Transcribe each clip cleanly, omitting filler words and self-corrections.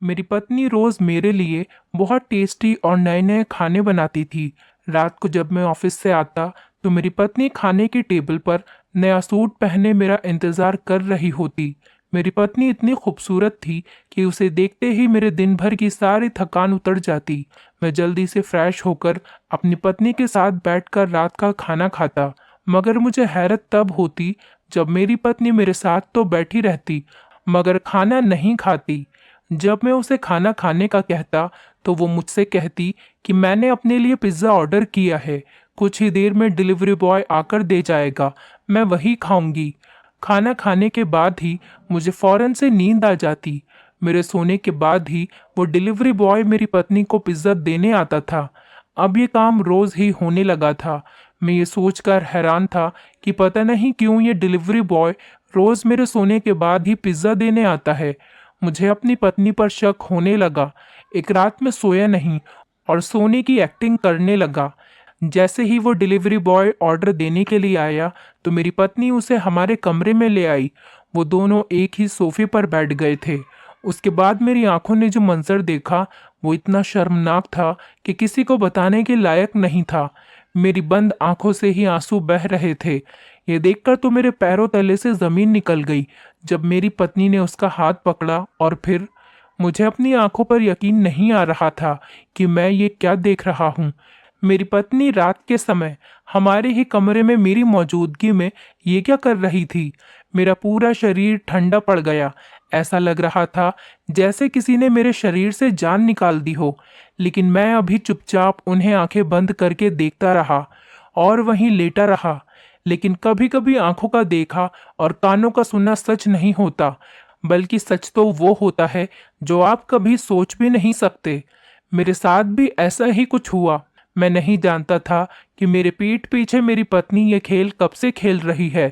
मेरी पत्नी रोज मेरे लिए बहुत टेस्टी और नए नए खाने बनाती थी। रात को जब मैं ऑफिस से आता तो मेरी पत्नी खाने की टेबल पर नया सूट पहने मेरा इंतजार कर रही होती। मेरी पत्नी इतनी खूबसूरत थी कि उसे देखते ही मेरे दिन भर की सारी थकान उतर जाती। मैं जल्दी से फ्रेश होकर अपनी पत्नी के साथ बैठकर रात का खाना खाता। मगर मुझे हैरत तब होती जब मेरी पत्नी मेरे साथ तो बैठी रहती मगर खाना नहीं खाती। जब मैं उसे खाना खाने का कहता तो वो मुझसे कहती कि मैंने अपने लिए पिज्ज़ा ऑर्डर किया है, कुछ ही देर में डिलीवरी बॉय आकर दे जाएगा, मैं वही खाऊंगी। खाना खाने के बाद ही मुझे फौरन से नींद आ जाती। मेरे सोने के बाद ही वो डिलीवरी बॉय मेरी पत्नी को पिज्ज़ा देने आता था। अब ये काम रोज़ ही होने लगा था। मैं ये सोचकर हैरान था कि पता नहीं क्यों ये डिलीवरी बॉय रोज़ मेरे सोने के बाद ही पिज्ज़ा देने आता है। मुझे अपनी पत्नी पर शक होने लगा। एक रात में सोया नहीं और सोने की एक्टिंग करने लगा। जैसे ही वो डिलीवरी बॉय ऑर्डर देने के लिए आया तो मेरी पत्नी उसे हमारे कमरे में ले आई। वो दोनों एक ही सोफे पर बैठ गए थे। उसके बाद मेरी आंखों ने जो मंजर देखा वो इतना शर्मनाक था कि किसी को बताने के लायक नहीं था। मेरी बंद आंखों से ही आंसू बह रहे थे। ये देखकर तो मेरे पैरों तले से जमीन निकल गई जब मेरी पत्नी ने उसका हाथ पकड़ा और फिर मुझे अपनी आंखों पर यकीन नहीं आ रहा था कि मैं ये क्या देख रहा हूँ। मेरी पत्नी रात के समय हमारे ही कमरे में मेरी मौजूदगी में ये क्या कर रही थी। मेरा पूरा शरीर ठंडा पड़ गया। ऐसा लग रहा था जैसे किसी ने मेरे शरीर से जान निकाल दी हो। लेकिन मैं अभी चुपचाप उन्हें आंखें बंद करके देखता रहा और वहीं लेटा रहा। लेकिन कभी कभी आंखों का देखा और कानों का सुनना सच नहीं होता, बल्कि सच तो वो होता है जो आप कभी सोच भी नहीं सकते। मेरे साथ भी ऐसा ही कुछ हुआ। मैं नहीं जानता था कि मेरे पीठ पीछे मेरी पत्नी ये खेल कब से खेल रही है।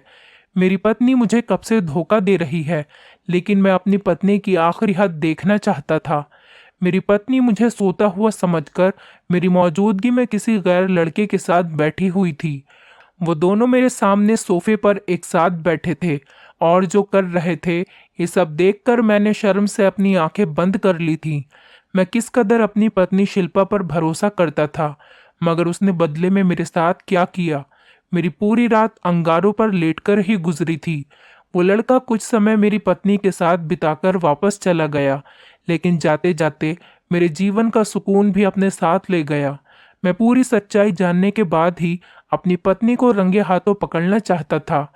मेरी पत्नी मुझे कब से धोखा दे रही है, लेकिन मैं अपनी पत्नी की आखिरी हद देखना चाहता था। मेरी पत्नी मुझे सोता हुआ समझकर मेरी मौजूदगी में किसी गैर लड़के के साथ बैठी हुई थी। वो दोनों मेरे सामने सोफे पर एक साथ बैठे थे और जो कर रहे थे ये सब देखकर मैंने शर्म से अपनी आंखें बंद कर ली थी। मैं किस कदर अपनी पत्नी शिल्पा पर भरोसा करता था, मगर उसने बदले में मेरे साथ क्या किया। मेरी पूरी रात अंगारों पर लेटकर ही गुजरी थी। वो लड़का कुछ समय मेरी पत्नी के साथ बिताकर वापस चला गया, लेकिन जाते जाते मेरे जीवन का सुकून भी अपने साथ ले गया। मैं पूरी सच्चाई जानने के बाद ही अपनी पत्नी को रंगे हाथों पकड़ना चाहता था।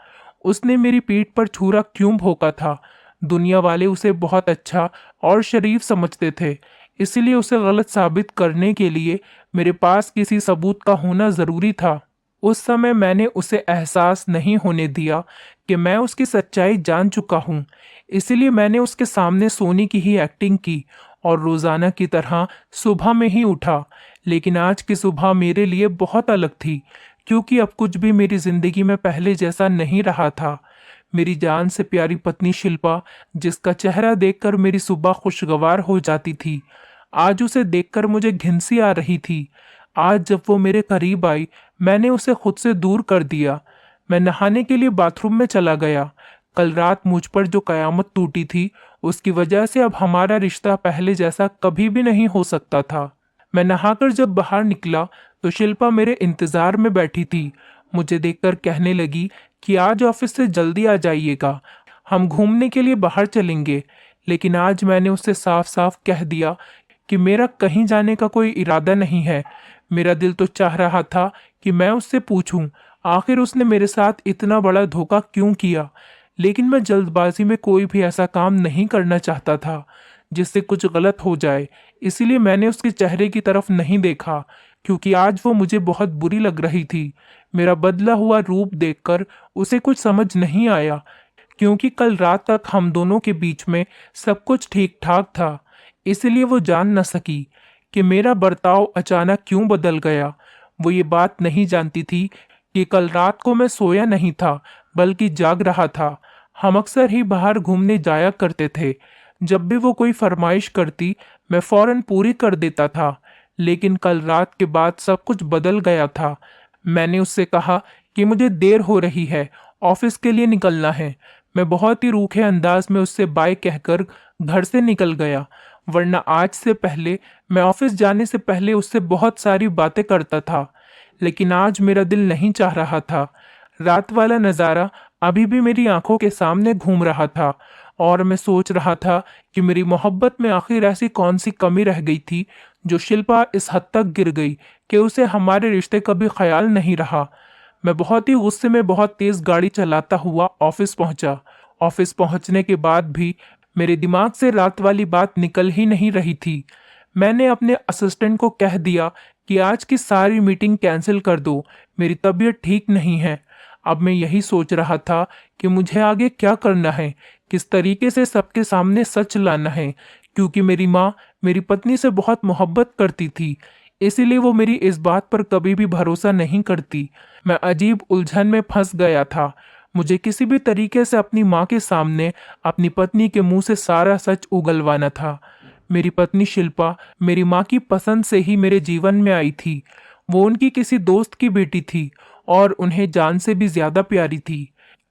उसने मेरी पीठ पर छुरा क्यों भोंका था? दुनिया वाले उसे बहुत अच्छा और शरीफ समझते थे, इसलिए उसे गलत साबित करने के लिए मेरे पास किसी सबूत का होना जरूरी था। उस समय मैंने उसे एहसास नहीं होने दिया कि मैं उसकी सच्चाई जान चुका हूँ। इसलिए मैंने उसके सामने सोने की ही एक्टिंग की और रोजाना की तरह सुबह में ही उठा। लेकिन आज की सुबह मेरे लिए बहुत अलग थी, क्योंकि अब कुछ भी मेरी जिंदगी में पहले जैसा नहीं रहा था। मेरी जान से प्यारी पत्नी शिल्पा, जिसका चेहरा देखकर मेरी सुबह खुशगवार हो जाती थी, आज उसे देखकर मुझे घिनसी आ रही थी। आज जब वो मेरे करीब आई, मैंने उसे खुद से दूर कर दिया। मैं नहाने के लिए बाथरूम में चला गया। कल रात मुझ पर जो कयामत टूटी थी, उसकी वजह से अब हमारा रिश्ता पहले जैसा कभी भी नहीं हो सकता था। मैं नहाकर जब बाहर निकला तो शिल्पा मेरे इंतजार में बैठी थी। मुझे देखकर कहने लगी कि आज ऑफिस से जल्दी आ जाइएगा, हम घूमने के लिए बाहर चलेंगे। लेकिन आज मैंने उससे साफ साफ कह दिया कि मेरा कहीं जाने का कोई इरादा नहीं है। मेरा दिल तो चाह रहा था कि मैं उससे पूछूं आखिर उसने मेरे साथ इतना बड़ा धोखा क्यों किया, लेकिन मैं जल्दबाजी में कोई भी ऐसा काम नहीं करना चाहता था जिससे कुछ गलत हो जाए। इसीलिए मैंने उसके चेहरे की तरफ नहीं देखा, क्योंकि आज वो मुझे बहुत बुरी लग रही थी। मेरा बदला हुआ रूप देखकर उसे कुछ समझ नहीं आया, क्योंकि कल रात तक हम दोनों के बीच में सब कुछ ठीक ठाक था। इसलिए वो जान न सकी कि मेरा बर्ताव अचानक क्यों बदल गया। वो ये बात नहीं जानती थी कि कल रात को मैं सोया नहीं था, बल्कि जाग रहा था। हम अक्सर ही बाहर घूमने जाया करते थे। जब भी वो कोई फरमाइश करती मैं फौरन पूरी कर देता था। लेकिन कल रात के बाद सब कुछ बदल गया था। मैंने उससे कहा कि मुझे देर हो रही है, ऑफिस के लिए निकलना है। मैं बहुत ही रूखे अंदाज में उससे बाय कहकर घर से निकल गया। वरना आज से पहले मैं ऑफिस जाने से पहले उससे बहुत सारी बातें करता था, लेकिन आज मेरा दिल नहीं चाह रहा था। रात वाला नज़ारा अभी भी मेरी आंखों के सामने घूम रहा था और मैं सोच रहा था कि मेरी मोहब्बत में आखिर ऐसी कौन सी कमी रह गई थी जो शिल्पा इस हद तक गिर गई कि उसे हमारे रिश्ते का भी ख्याल नहीं रहा। मैं बहुत ही गुस्से में बहुत तेज गाड़ी चलाता हुआ ऑफिस पहुंचा। ऑफिस पहुंचने के बाद भी मेरे दिमाग से रात वाली बात निकल ही नहीं रही थी। मैंने अपने असिस्टेंट को कह दिया कि आज की सारी मीटिंग कैंसिल कर दो, मेरी तबीयत ठीक नहीं है। अब मैं यही सोच रहा था कि मुझे आगे क्या करना है, किस तरीके से सबके सामने सच लाना है, क्योंकि मेरी माँ मेरी पत्नी से बहुत मोहब्बत करती थी, इसीलिए वो मेरी इस बात पर कभी भी भरोसा नहीं करती। मैं अजीब उलझन में फंस गया था। मुझे किसी भी तरीके से अपनी माँ के सामने अपनी पत्नी के मुंह से सारा सच उगलवाना था। मेरी पत्नी शिल्पा मेरी माँ की पसंद से ही मेरे जीवन में आई थी। वो उनकी किसी दोस्त की बेटी थी और उन्हें जान से भी ज्यादा प्यारी थी।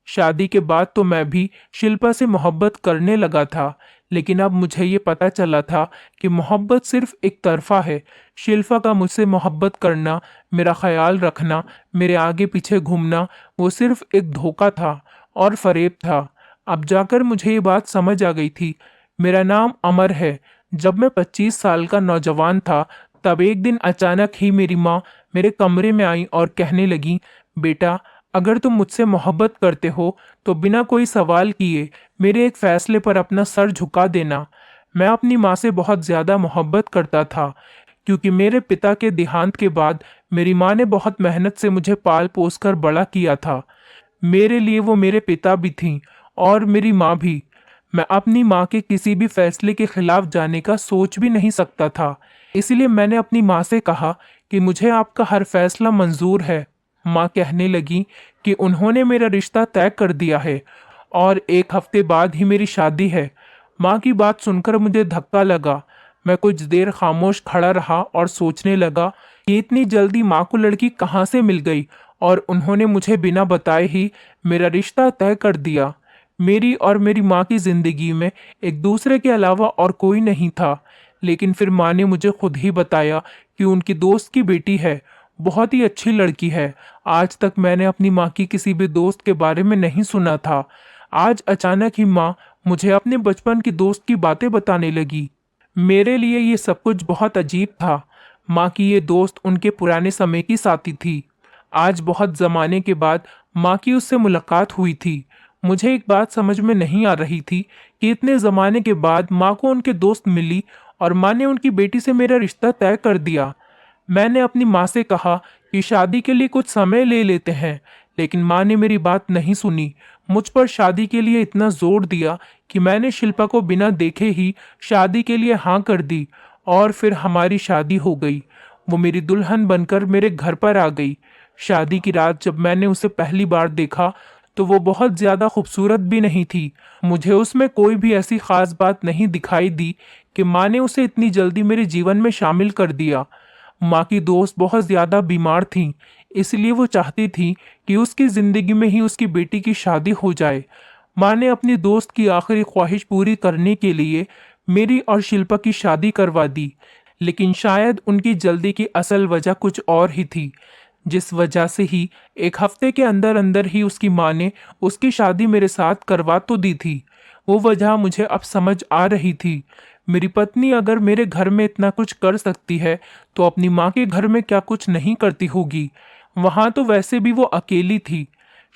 शादी के बाद तो मैं भी शिल्पा से मोहब्बत करने लगा था, लेकिन अब मुझे ये पता चला था कि मोहब्बत सिर्फ एक तरफा है। शिल्पा का मुझसे मोहब्बत करना, मेरा ख्याल रखना, मेरे आगे पीछे घूमना, वो सिर्फ एक धोखा था और फरेब था। अब जाकर मुझे ये बात समझ आ गई थी। मेरा नाम अमर है। जब मैं 25 साल का नौजवान था, तब एक दिन अचानक ही मेरी माँ मेरे कमरे में आई और कहने लगी, बेटा, अगर तुम मुझसे मोहब्बत करते हो तो बिना कोई सवाल किए मेरे एक फैसले पर अपना सर झुका देना। मैं अपनी माँ से बहुत ज़्यादा मोहब्बत करता था, क्योंकि मेरे पिता के देहांत के बाद मेरी माँ ने बहुत मेहनत से मुझे पाल पोस कर बड़ा किया था। मेरे लिए वो मेरे पिता भी थीं और मेरी माँ भी। मैं अपनी माँ के किसी भी फैसले के खिलाफ जाने का सोच भी नहीं सकता था। इसलिए मैंने अपनी माँ से कहा कि मुझे आपका हर फैसला मंजूर है। माँ कहने लगी कि उन्होंने मेरा रिश्ता तय कर दिया है और एक हफ्ते बाद ही मेरी शादी है। माँ की बात सुनकर मुझे धक्का लगा। मैं कुछ देर खामोश खड़ा रहा और सोचने लगा कि इतनी जल्दी माँ को लड़की कहाँ से मिल गई और उन्होंने मुझे बिना बताए ही मेरा रिश्ता तय कर दिया। मेरी और मेरी माँ की जिंदगी में एक दूसरे के अलावा और कोई नहीं था। लेकिन फिर माँ ने मुझे खुद ही बताया कि उनकी दोस्त की बेटी है, बहुत ही अच्छी लड़की है। आज तक मैंने अपनी माँ की किसी भी दोस्त के बारे में नहीं सुना था। आज अचानक ही माँ मुझे अपने बचपन की दोस्त की बातें बताने लगी। मेरे लिए ये सब कुछ बहुत अजीब था। माँ की ये दोस्त उनके पुराने समय की साथी थी। आज बहुत जमाने के बाद माँ की उससे मुलाकात हुई थी। मुझे एक बात समझ में नहीं आ रही थी कि इतने जमाने के बाद माँ को उनके दोस्त मिली और माँ ने उनकी बेटी से मेरा रिश्ता तय कर दिया। मैंने अपनी माँ से कहा कि शादी के लिए कुछ समय ले लेते हैं, लेकिन माँ ने मेरी बात नहीं सुनी। मुझ पर शादी के लिए इतना जोर दिया कि मैंने शिल्पा को बिना देखे ही शादी के लिए हाँ कर दी और फिर हमारी शादी हो गई। वो मेरी दुल्हन बनकर मेरे घर पर आ गई। शादी की रात जब मैंने उसे पहली बार देखा तो वो बहुत ज्यादा खूबसूरत भी नहीं थी। मुझे उसमें कोई भी ऐसी खास बात नहीं दिखाई दी कि माँ ने उसे इतनी जल्दी मेरे जीवन में शामिल कर दिया। माँ की दोस्त बहुत ज्यादा बीमार थी, इसलिए वो चाहती थी कि उसकी जिंदगी में ही उसकी बेटी की शादी हो जाए। माँ ने अपनी दोस्त की आखिरी ख्वाहिश पूरी करने के लिए मेरी और शिल्पा की शादी करवा दी, लेकिन शायद उनकी जल्दी की असल वजह कुछ और ही थी, जिस वजह से ही एक हफ्ते के अंदर अंदर ही उसकी माँ ने उसकी शादी मेरे साथ करवा तो दी थी। वो वजह मुझे अब समझ आ रही थी। मेरी पत्नी अगर मेरे घर में इतना कुछ कर सकती है तो अपनी माँ के घर में क्या कुछ नहीं करती होगी। वहां तो वैसे भी वो अकेली थी।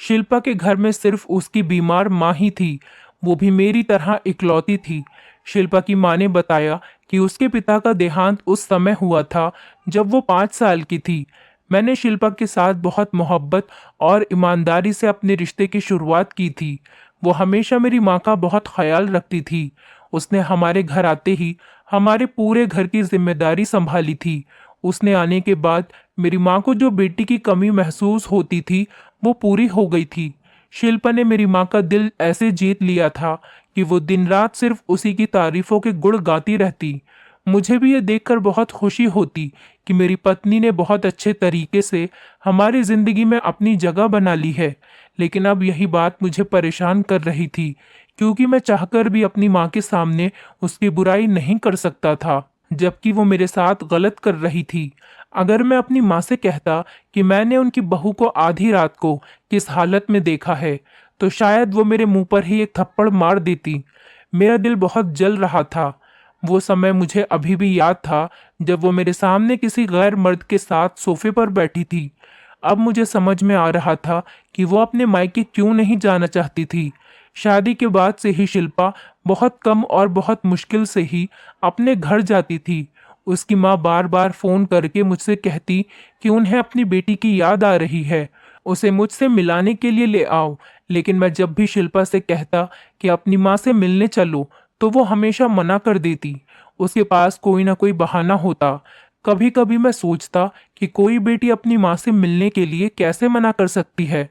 शिल्पा के घर में सिर्फ उसकी बीमार माँ ही थी, वो भी मेरी तरह इकलौती थी। शिल्पा की माँ ने बताया कि उसके पिता का देहांत उस समय हुआ था जब वो 5 साल की थी। मैंने शिल्पा के साथ बहुत मोहब्बत और ईमानदारी से अपने रिश्ते की शुरुआत की थी। वो हमेशा मेरी माँ का बहुत ख्याल रखती थी। उसने हमारे घर आते ही हमारे पूरे घर की जिम्मेदारी संभाली थी। उसने आने के बाद मेरी माँ को जो बेटी की कमी महसूस होती थी वो पूरी हो गई थी। शिल्पा ने मेरी माँ का दिल ऐसे जीत लिया था कि वो दिन रात सिर्फ उसी की तारीफों के गुण गाती रहती। मुझे भी ये देखकर बहुत खुशी होती कि मेरी पत्नी ने बहुत अच्छे तरीके से हमारी जिंदगी में अपनी जगह बना ली है। लेकिन अब यही बात मुझे परेशान कर रही थी क्योंकि मैं चाहकर भी अपनी माँ के सामने उसकी बुराई नहीं कर सकता था, जबकि वो मेरे साथ गलत कर रही थी। अगर मैं अपनी माँ से कहता कि मैंने उनकी बहू को आधी रात को किस हालत में देखा है, तो शायद वो मेरे मुंह पर ही एक थप्पड़ मार देती। मेरा दिल बहुत जल रहा था। वो समय मुझे अभी भी याद था जब वो मेरे सामने किसी गैर मर्द के साथ सोफे पर बैठी थी। अब मुझे समझ में आ रहा था कि वो अपने मायके क्यों नहीं जाना चाहती थी। शादी के बाद से ही शिल्पा बहुत कम और बहुत मुश्किल से ही अपने घर जाती थी। उसकी माँ बार बार फोन करके मुझसे कहती कि उन्हें अपनी बेटी की याद आ रही है, उसे मुझसे मिलाने के लिए ले आओ। लेकिन मैं जब भी शिल्पा से कहता कि अपनी माँ से मिलने चलो, तो वो हमेशा मना कर देती। उसके पास कोई ना कोई बहाना होता। कभी कभी मैं सोचता कि कोई बेटी अपनी माँ से मिलने के लिए कैसे मना कर सकती है।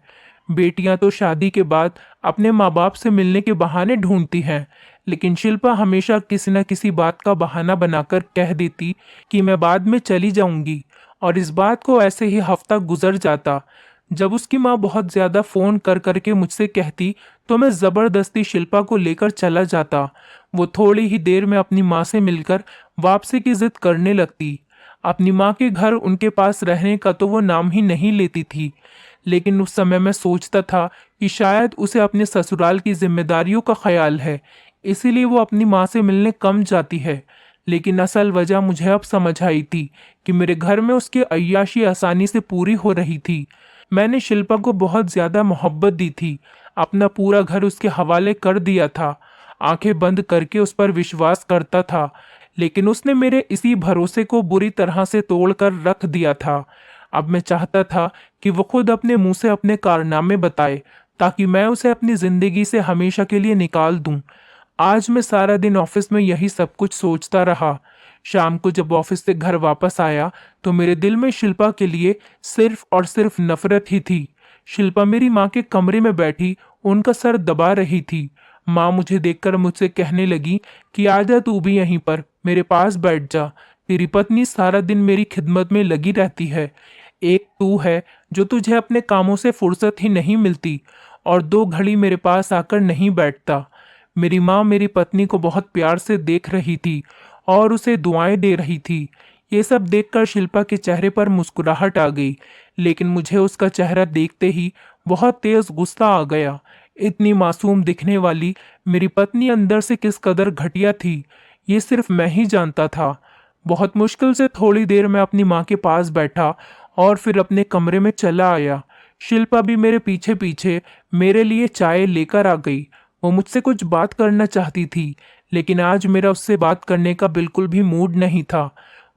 बेटियां तो शादी के बाद अपने माँ बाप से मिलने के बहाने ढूंढती हैं, लेकिन शिल्पा हमेशा किसी न किसी बात का बहाना बनाकर कह देती कि मैं बाद में चली जाऊंगी। और इस बात को ऐसे ही हफ्ता गुजर जाता। जब उसकी माँ बहुत ज्यादा फोन कर करके मुझसे कहती, तो मैं जबरदस्ती शिल्पा को लेकर चला जाता। वो थोड़ी ही देर में अपनी माँ से मिलकर वापसी की जिद करने लगती। अपनी माँ के घर उनके पास रहने का तो वो नाम ही नहीं लेती थी। लेकिन उस समय मैं सोचता था कि शायद उसे अपने ससुराल की जिम्मेदारियों का ख्याल है, इसीलिए वो अपनी माँ से मिलने कम जाती है। लेकिन असल वजह मुझे अब समझ आई थी कि मेरे घर में उसकी अय्याशी आसानी से पूरी हो रही थी। मैंने शिल्पा को बहुत ज्यादा मोहब्बत दी थी, अपना पूरा घर उसके हवाले कर दिया था, आंखें बंद करके उस पर विश्वास करता था। लेकिन उसने मेरे इसी भरोसे को बुरी तरह से तोड़कर रख दिया था। अब मैं चाहता था कि वो खुद अपने मुंह से अपने कारनामे बताए, ताकि मैं उसे अपनी जिंदगी से हमेशा के लिए निकाल दूं। आज मैं सारा दिन ऑफिस में यही सब कुछ सोचता रहा। शाम को जब ऑफिस से घर वापस आया, तो मेरे दिल में शिल्पा के लिए सिर्फ और सिर्फ नफरत ही थी। शिल्पा मेरी माँ के कमरे में बैठी उनका सर दबा रही थी। माँ मुझे देखकर मुझसे कहने लगी कि आजा तू भी यहीं पर मेरे पास बैठ जा। तेरी पत्नी सारा दिन मेरी खिदमत में लगी रहती है। एक तू है जो तुझे अपने कामों से फुर्सत ही नहीं मिलती, और दो घड़ी मेरे पास आकर नहीं बैठता। मेरी माँ मेरी पत्नी को बहुत प्यार से देख रही थी और उसे दुआएं दे रही थी। ये सब देखकर शिल्पा के चेहरे पर मुस्कुराहट आ गई, लेकिन मुझे उसका चेहरा देखते ही बहुत तेज गुस्सा आ गया। इतनी मासूम दिखने वाली मेरी पत्नी अंदर से किस कदर घटिया थी, ये सिर्फ मैं ही जानता था। बहुत मुश्किल से थोड़ी देर मैं अपनी माँ के पास बैठा और फिर अपने कमरे में चला आया। शिल्पा भी मेरे पीछे पीछे मेरे लिए चाय लेकर आ गई। वो मुझसे कुछ बात करना चाहती थी, लेकिन आज मेरा उससे बात करने का बिल्कुल भी मूड नहीं था।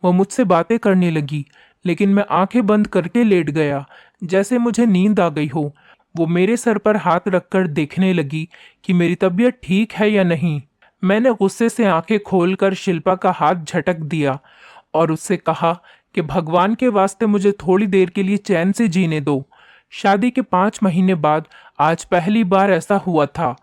वो मुझसे बातें करने लगी, लेकिन मैं आंखें बंद करके लेट गया, जैसे मुझे नींद आ गई हो। वो मेरे सर पर हाथ रखकर देखने लगी कि मेरी तबीयत ठीक है या नहीं। मैंने गुस्से से आंखें खोलकर शिल्पा का हाथ झटक दिया और उससे कहा कि भगवान के वास्ते मुझे थोड़ी देर के लिए चैन से जीने दो। शादी के 5 महीने बाद आज पहली बार ऐसा हुआ था।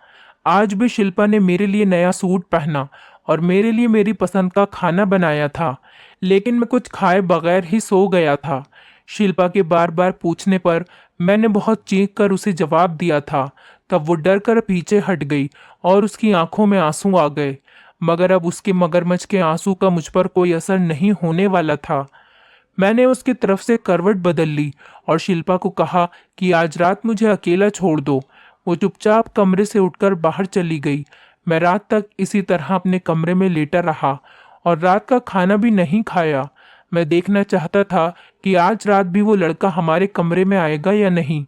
आज भी शिल्पा ने मेरे लिए नया सूट पहना और मेरे लिए मेरी पसंद का खाना बनाया था, लेकिन मैं कुछ खाए बगैर ही सो गया था। शिल्पा के बार बार पूछने पर मैंने बहुत चीख कर उसे जवाब दिया था। तब वो डर कर पीछे हट गई और उसकी आंखों में आंसू आ गए। मगर अब उसके मगरमच्छ के आंसू का मुझ पर कोई असर नहीं होने वाला था। मैंने उसकी तरफ से करवट बदल ली और शिल्पा को कहा कि आज रात मुझे अकेला छोड़ दो। वो चुपचाप कमरे से उठकर बाहर चली गई। मैं रात तक इसी तरह अपने कमरे में लेटा रहा और रात का खाना भी नहीं खाया। मैं देखना चाहता था कि आज रात भी वो लड़का हमारे कमरे में आएगा या नहीं।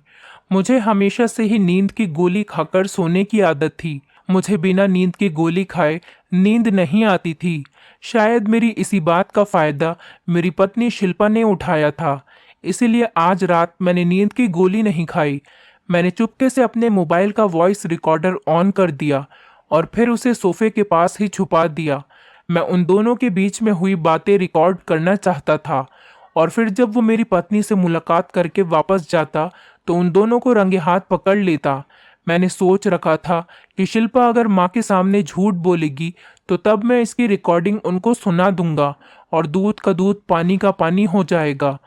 मुझे हमेशा से ही नींद की गोली खाकर सोने की आदत थी। मुझे बिना नींद की गोली खाए नींद नहीं आती थी। शायद मेरी इसी बात का फायदा मेरी पत्नी शिल्पा ने उठाया था, इसीलिए आज रात मैंने नींद की गोली नहीं खाई। मैंने चुपके से अपने मोबाइल का वॉइस रिकॉर्डर ऑन कर दिया और फिर उसे सोफे के पास ही छुपा दिया। मैं उन दोनों के बीच में हुई बातें रिकॉर्ड करना चाहता था, और फिर जब वो मेरी पत्नी से मुलाकात करके वापस जाता तो उन दोनों को रंगे हाथ पकड़ लेता। मैंने सोच रखा था कि शिल्पा अगर माँ के सामने झूठ बोलेगी तो तब मैं इसकी रिकॉर्डिंग उनको सुना दूंगा और दूध का दूध पानी का पानी हो जाएगा।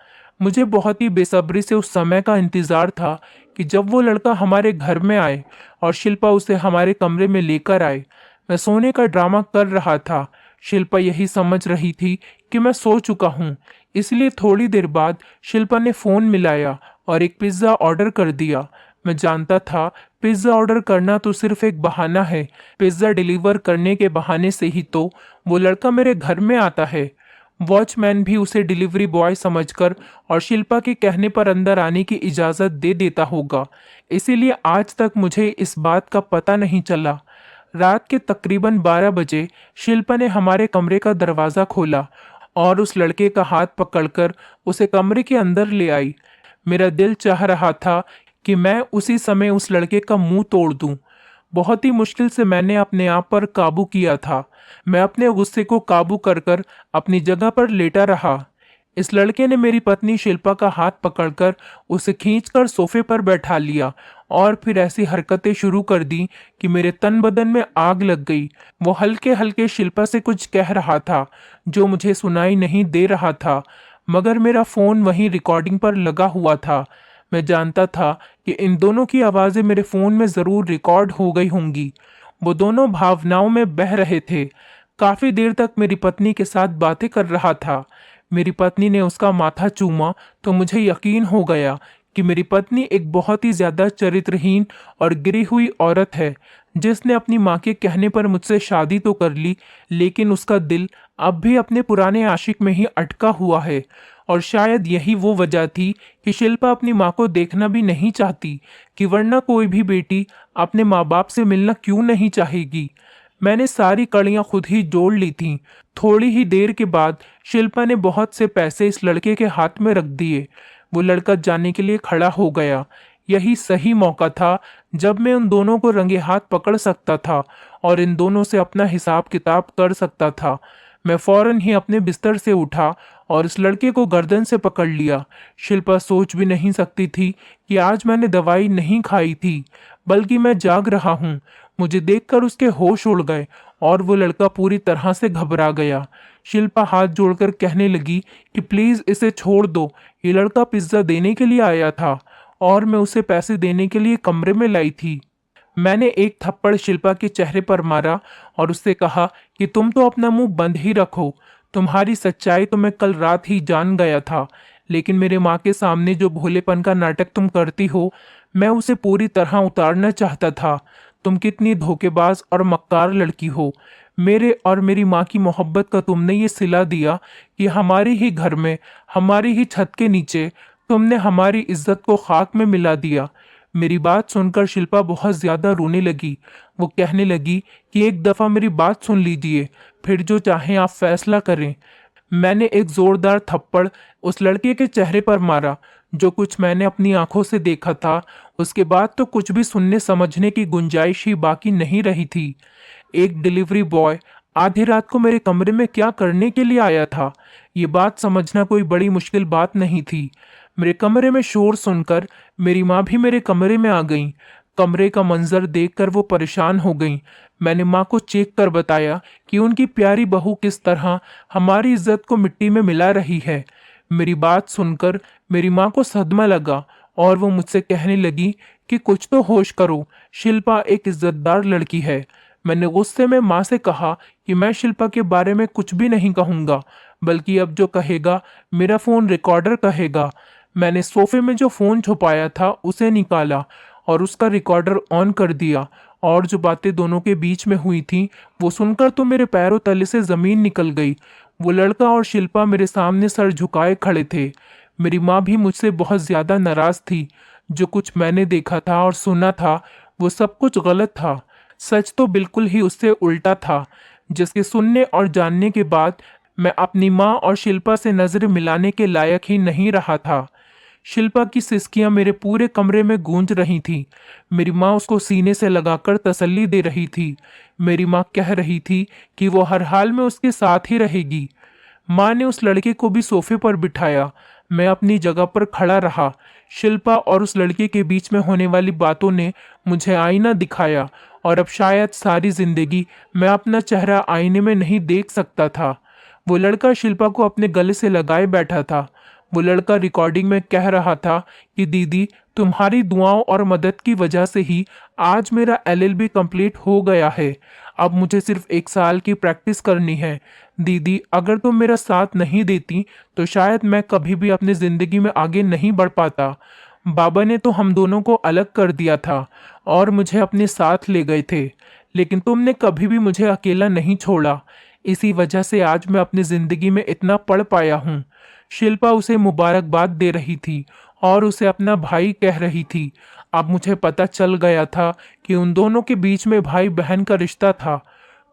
मुझे बहुत ही बेसब्री से उस समय का इंतज़ार था कि जब वो लड़का हमारे घर में आए और शिल्पा उसे हमारे कमरे में लेकर आए। मैं सोने का ड्रामा कर रहा था। शिल्पा यही समझ रही थी कि मैं सो चुका हूँ, इसलिए थोड़ी देर बाद शिल्पा ने फ़ोन मिलाया और एक पिज़्ज़ा ऑर्डर कर दिया। मैं जानता था पिज़्ज़ा ऑर्डर करना तो सिर्फ एक बहाना है। पिज़्ज़ा डिलीवर करने के बहाने से ही तो वो लड़का मेरे घर में आता है। वॉचमैन भी उसे डिलीवरी बॉय समझकर और शिल्पा के कहने पर अंदर आने की इजाज़त दे देता होगा। इसीलिए आज तक मुझे इस बात का पता नहीं चला। रात के तकरीबन 12 बजे शिल्पा ने हमारे कमरे का दरवाज़ा खोला और उस लड़के का हाथ पकड़कर उसे कमरे के अंदर ले आई। मेरा दिल चाह रहा था कि मैं उसी समय उस लड़के का मुंह तोड़ दूं। बहुत ही मुश्किल से मैंने अपने आप पर काबू किया था। मैं अपने गुस्से को काबू कर कर अपनी जगह पर लेटा रहा। इस लड़के ने मेरी पत्नी शिल्पा का हाथ पकड़कर उसे खींचकर सोफे पर बैठा लिया और फिर ऐसी हरकतें शुरू कर दी कि मेरे तन बदन में आग लग गई। वो हल्के हल्के शिल्पा से कुछ कह रहा था जो मुझे सुनाई नहीं दे रहा था, मगर मेरा फोन वहीं रिकॉर्डिंग पर लगा हुआ था। मैं जानता था कि इन दोनों की आवाज़ें मेरे फ़ोन में ज़रूर रिकॉर्ड हो गई होंगी। वो दोनों भावनाओं में बह रहे थे। काफ़ी देर तक मेरी पत्नी के साथ बातें कर रहा था। मेरी पत्नी ने उसका माथा चूमा तो मुझे यकीन हो गया कि मेरी पत्नी एक बहुत ही ज़्यादा चरित्रहीन और गिरी हुई औरत है, जिसने अपनी माँ के कहने पर मुझसे शादी तो कर ली, लेकिन उसका दिल अब भी अपने पुराने आशिक में ही अटका हुआ है। और शायद यही वो वजह थी कि शिल्पा अपनी माँ को देखना भी नहीं चाहती, कि वरना कोई भी बेटी अपने माँ बाप से मिलना क्यों नहीं चाहेगी। मैंने सारी कड़ियाँ खुद ही जोड़ ली थीं। थोड़ी ही देर के बाद शिल्पा ने बहुत से पैसे इस लड़के के हाथ में रख दिए। वो लड़का जाने के लिए खड़ा हो गया। यही सही मौका था जब मैं उन दोनों को रंगे हाथ पकड़ सकता था और इन दोनों से अपना हिसाब किताब कर सकता था। मैं फौरन ही अपने बिस्तर से उठा और इस लड़के को गर्दन से पकड़ लिया। शिल्पा सोच भी नहीं सकती थी कि आज मैंने दवाई नहीं खाई थी, बल्कि मैं जाग रहा हूँ। मुझे देखकर उसके होश उड़ गए और वो लड़का पूरी तरह से घबरा गया। शिल्पा हाथ जोड़कर कहने लगी कि प्लीज इसे छोड़ दो, ये लड़का पिज्जा देने के लिए आया था और मैं उसे पैसे देने के लिए कमरे में लाई थी। मैंने एक थप्पड़ शिल्पा के चेहरे पर मारा और उससे कहा कि तुम तो अपना मुंह बंद ही रखो। तुम्हारी सच्चाई तो मैं कल रात ही जान गया था, लेकिन मेरे माँ के सामने जो भोलेपन का नाटक तुम करती हो, मैं उसे पूरी तरह उतारना चाहता था। तुम कितनी धोखेबाज और मक्कार लड़की हो। मेरे और मेरी माँ की मोहब्बत का तुमने ये सिला दिया कि हमारे ही घर में, हमारी ही छत के नीचे तुमने हमारी इज्जत को खाक में मिला दिया। मेरी बात सुनकर शिल्पा बहुत ज्यादा रोने लगी। वो कहने लगी कि एक दफा मेरी बात सुन लीजिए, फिर जो चाहें आप फैसला करें। मैंने एक जोरदार थप्पड़ उस लड़के के चेहरे पर मारा। जो कुछ मैंने अपनी आंखों से देखा था, उसके बाद तो कुछ भी सुनने समझने की गुंजाइश ही बाकी नहीं रही थी। एक डिलीवरी बॉय आधी रात को मेरे कमरे में क्या करने के लिए आया था, ये बात समझना कोई बड़ी मुश्किल बात नहीं थी। मेरे कमरे में शोर सुनकर मेरी माँ भी मेरे कमरे में आ गई। कमरे का मंजर देखकर वो परेशान हो गई। मैंने माँ को चेक कर बताया कि उनकी प्यारी बहू किस तरह हमारी इज्जत को मिट्टी में मिला रही है। मेरी बात सुनकर मेरी माँ को सदमा लगा और वो मुझसे कहने लगी कि कुछ तो होश करो, शिल्पा एक इज्जतदार लड़की है। मैंने गुस्से में माँ से कहा कि मैं शिल्पा के बारे में कुछ भी नहीं कहूँगा, बल्कि अब जो कहेगा मेरा फ़ोन रिकॉर्डर कहेगा। मैंने सोफे में जो फ़ोन छुपाया था उसे निकाला और उसका रिकॉर्डर ऑन कर दिया, और जो बातें दोनों के बीच में हुई थी वो सुनकर तो मेरे पैरों तले से ज़मीन निकल गई। वो लड़का और शिल्पा मेरे सामने सर झुकाए खड़े थे। मेरी माँ भी मुझसे बहुत ज़्यादा नाराज़ थी। जो कुछ मैंने देखा था और सुना था वो सब कुछ गलत था। सच तो बिल्कुल ही उससे उल्टा था, जिसके सुनने और जानने के बाद मैं अपनी माँ और शिल्पा से नजर मिलाने के लायक ही नहीं रहा था। शिल्पा की सिसकियां मेरे पूरे कमरे में गूंज रही थी। मेरी माँ उसको सीने से लगाकर तसल्ली दे रही थी। मेरी माँ कह रही थी कि वो हर हाल में उसके साथ ही रहेगी। माँ ने उस लड़के को भी सोफे पर बिठाया। मैं अपनी जगह पर खड़ा रहा। शिल्पा और उस लड़के के बीच में होने वाली बातों ने मुझे आईना दिखाया, और अब शायद सारी जिंदगी मैं अपना चेहरा आईने में नहीं देख सकता था। वो लड़का शिल्पा को अपने गले से लगाए बैठा था। वो लड़का रिकॉर्डिंग में कह रहा था कि दीदी, तुम्हारी दुआओं और मदद की वजह से ही आज मेरा एलएलबी कंप्लीट हो गया है। अब मुझे सिर्फ 1 साल की प्रैक्टिस करनी है। दीदी, अगर तुम मेरा साथ नहीं देती तो शायद मैं कभी भी अपनी जिंदगी में आगे नहीं बढ़ पाता। बाबा ने तो हम दोनों को अलग कर दिया था और मुझे अपने साथ ले गए थे, लेकिन तुमने कभी भी मुझे अकेला नहीं छोड़ा। इसी वजह से आज मैं अपनी जिंदगी में इतना पढ़ पाया हूँ। शिल्पा उसे मुबारकबाद दे रही थी और उसे अपना भाई कह रही थी। अब मुझे पता चल गया था कि उन दोनों के बीच में भाई बहन का रिश्ता था।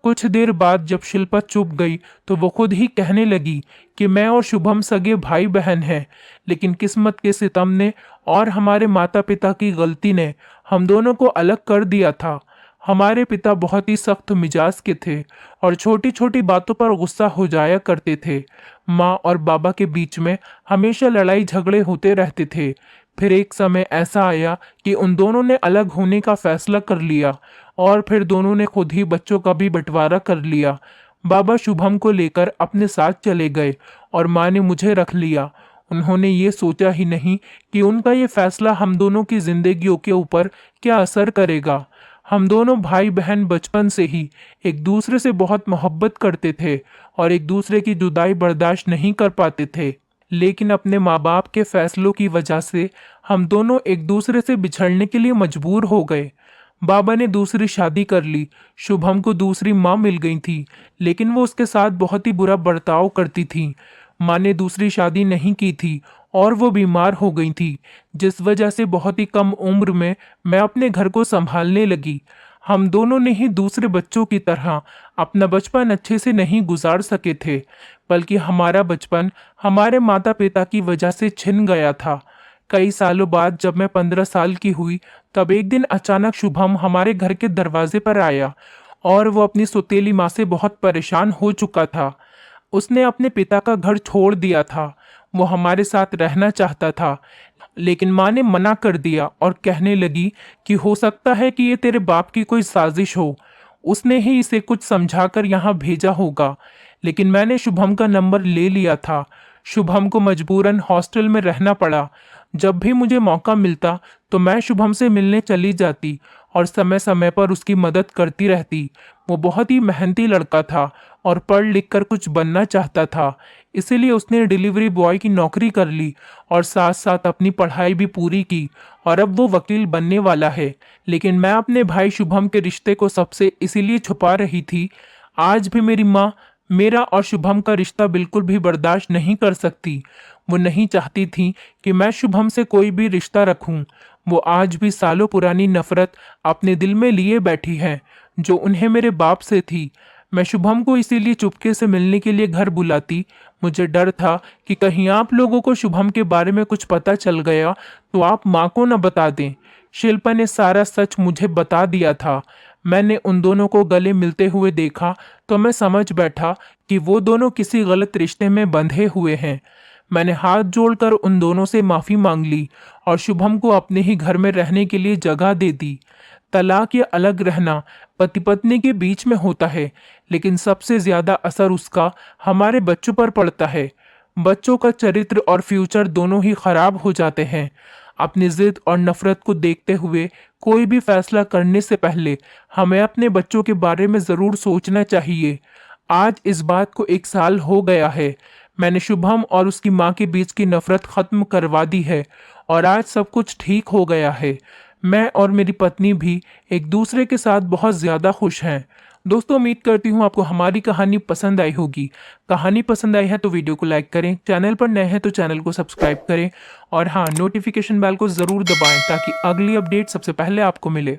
कुछ देर बाद जब शिल्पा चुप गई तो वो खुद ही कहने लगी कि मैं और शुभम सगे भाई बहन हैं, लेकिन किस्मत के सितम ने और हमारे माता पिता की गलती ने हम दोनों को अलग कर दिया था। हमारे पिता बहुत ही सख्त मिजाज के थे और छोटी छोटी बातों पर गुस्सा हो जाया करते थे। माँ और बाबा के बीच में हमेशा लड़ाई झगड़े होते रहते थे। फिर एक समय ऐसा आया कि उन दोनों ने अलग होने का फैसला कर लिया और फिर दोनों ने खुद ही बच्चों का भी बंटवारा कर लिया। बाबा शुभम को लेकर अपने साथ चले गए और माँ ने मुझे रख लिया। उन्होंने ये सोचा ही नहीं कि उनका ये फैसला हम दोनों की जिंदगियों के ऊपर क्या असर करेगा। हम दोनों भाई बहन बचपन से ही एक दूसरे से बहुत मोहब्बत करते थे और एक दूसरे की जुदाई बर्दाश्त नहीं कर पाते थे, लेकिन अपने माँ बाप के फैसलों की वजह से हम दोनों एक दूसरे से बिछड़ने के लिए मजबूर हो गए। बाबा ने दूसरी शादी कर ली। शुभम को दूसरी माँ मिल गई थी, लेकिन वो उसके साथ बहुत ही बुरा बर्ताव करती थी। माँ ने दूसरी शादी नहीं की थी और वो बीमार हो गई थी, जिस वजह से बहुत ही कम उम्र में मैं अपने घर को संभालने लगी। हम दोनों ने ही दूसरे बच्चों की तरह अपना बचपन अच्छे से नहीं गुजार सके थे, बल्कि हमारा बचपन हमारे माता पिता की वजह से छिन गया था। कई सालों बाद जब मैं 15 साल की हुई, तब एक दिन अचानक शुभम हमारे घर के दरवाजे पर आया और वो अपनी सौतेली माँ से बहुत परेशान हो चुका था। उसने अपने पिता का घर छोड़ दिया था। वो हमारे साथ रहना चाहता था, लेकिन माँ ने मना कर दिया और कहने लगी कि हो सकता है कि ये तेरे बाप की कोई साजिश हो। उसने ही इसे कुछ समझाकर यहाँ भेजा होगा। लेकिन मैंने शुभम का नंबर ले लिया था। शुभम को मजबूरन हॉस्टल में रहना पड़ा। जब भी मुझे मौका मिलता तो मैं शुभम से मिलने चली जाती और समय समय पर उसकी मदद करती रहती। वो बहुत ही मेहनती लड़का था और पढ़ लिख कर कुछ बनना चाहता था, इसीलिए उसने डिलीवरी बॉय की नौकरी कर ली और साथ साथ अपनी पढ़ाई भी पूरी की और अब वो वकील बनने वाला है। लेकिन मैं अपने भाई शुभम के रिश्ते को सबसे इसीलिए छुपा रही थी। आज भी मेरी माँ मेरा और शुभम का रिश्ता बिल्कुल भी बर्दाश्त नहीं कर सकती। वो नहीं चाहती थी कि मैं शुभम से कोई भी रिश्ता रखूं। वो आज भी सालों पुरानी नफरत अपने दिल में लिए बैठी है, जो उन्हें मेरे बाप से थी। मैं शुभम को इसीलिए चुपके से मिलने के लिए घर बुलाती। मुझे डर था कि कहीं आप लोगों को शुभम के बारे में कुछ पता चल गया तो आप माँ को न बता दें। शिल्पा ने सारा सच मुझे बता दिया था। मैंने उन दोनों को गले मिलते हुए देखा तो मैं समझ बैठा कि वो दोनों किसी गलत रिश्ते में बंधे हुए हैं। मैंने हाथ जोड़कर उन दोनों से माफ़ी मांग ली और शुभम को अपने ही घर में रहने के लिए जगह दे दी। तलाक या अलग रहना पति पत्नी के बीच में होता है, लेकिन सबसे ज़्यादा असर उसका हमारे बच्चों पर पड़ता है। बच्चों का चरित्र और फ्यूचर दोनों ही खराब हो जाते हैं। अपनी जिद और नफरत को देखते हुए कोई भी फैसला करने से पहले हमें अपने बच्चों के बारे में ज़रूर सोचना चाहिए। आज इस बात को 1 साल हो गया है। मैंने शुभम और उसकी माँ के बीच की नफरत खत्म करवा दी है और आज सब कुछ ठीक हो गया है। मैं और मेरी पत्नी भी एक दूसरे के साथ बहुत ज़्यादा खुश हैं। दोस्तों, उम्मीद करती हूँ आपको हमारी कहानी पसंद आई होगी। कहानी पसंद आई है तो वीडियो को लाइक करें, चैनल पर नए हैं तो चैनल को सब्सक्राइब करें और हाँ, नोटिफिकेशन बेल को ज़रूर दबाएं ताकि अगली अपडेट सबसे पहले आपको मिले।